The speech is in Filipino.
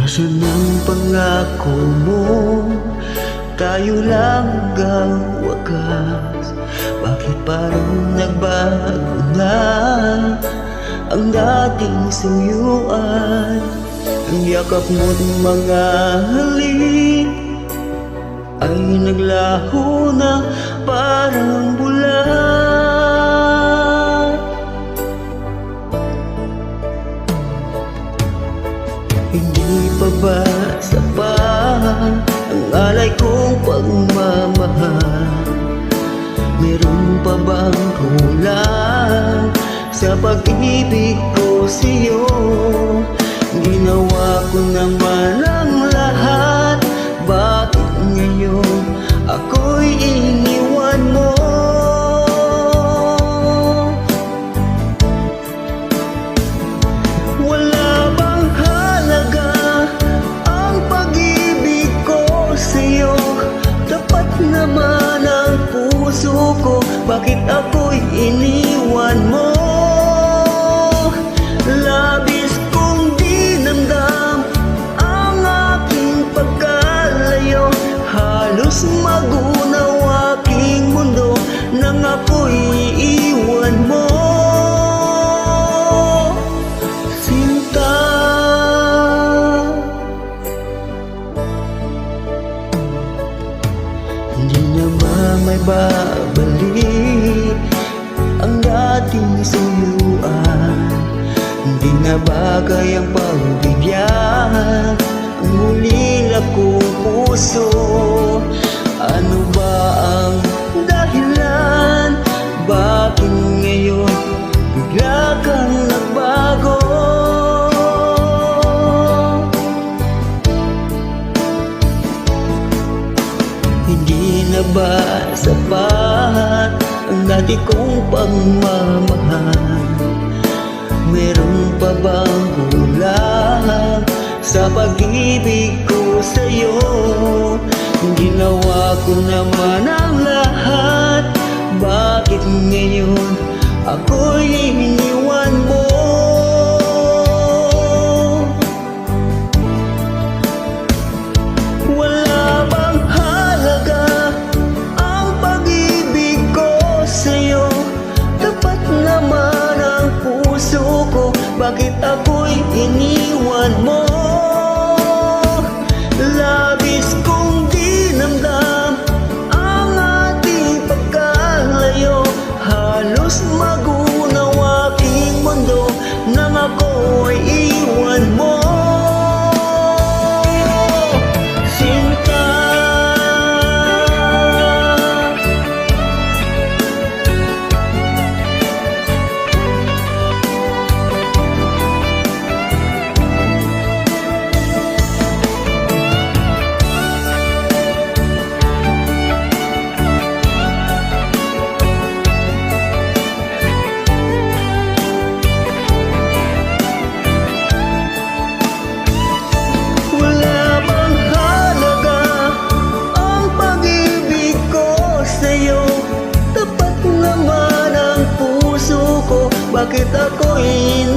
Nasaan ang pangako mo? Tayo lang hanggang wakas. Bakit parang nagbago na ang dating suyuan? Ang yakap mo't mga halik ay naglaho na parang bula. Hindi pa ba sapat ang alay kong pagmamahal? Meron pa bang kulang sa pag-ibig ko sa'yo? Ginawa ko naman ang lahat, bakit ngayon ako'y iniwan mo? Wala bang halaga ang pag-ibig ko sa'yo? Tapat naman ang puso ko, bakit ako'y iniwan mo? Labis kong dinamdam ang aking pagkalayo, halos magunaw aking mundo nang ako'y iiwan mo. Sinta, hindi naman may babalik ang dating suyuan. Hindi na bagay ang pagbigyan ang ulila kong puso. Ano ba ang dahilan? Bakit ngayon bigla kang nagbago? Hindi na ba sapat ang dati kong pagmamahal? Meron pa bang kulang sa pag-ibig ko sa'yo? Ginawa ko naman ang lahat, bakit ngayon ako'y iniwan mo? Wala bang halaga ang pag-ibig ko sa'yo? Tapat naman ang puso ko, bakit ako'y iniwan mo? Labis kong dinamdam ang ating pagkalayo, halos magunaw aking mundo nang ako'y iwan mo. Sinta, bakit ako'y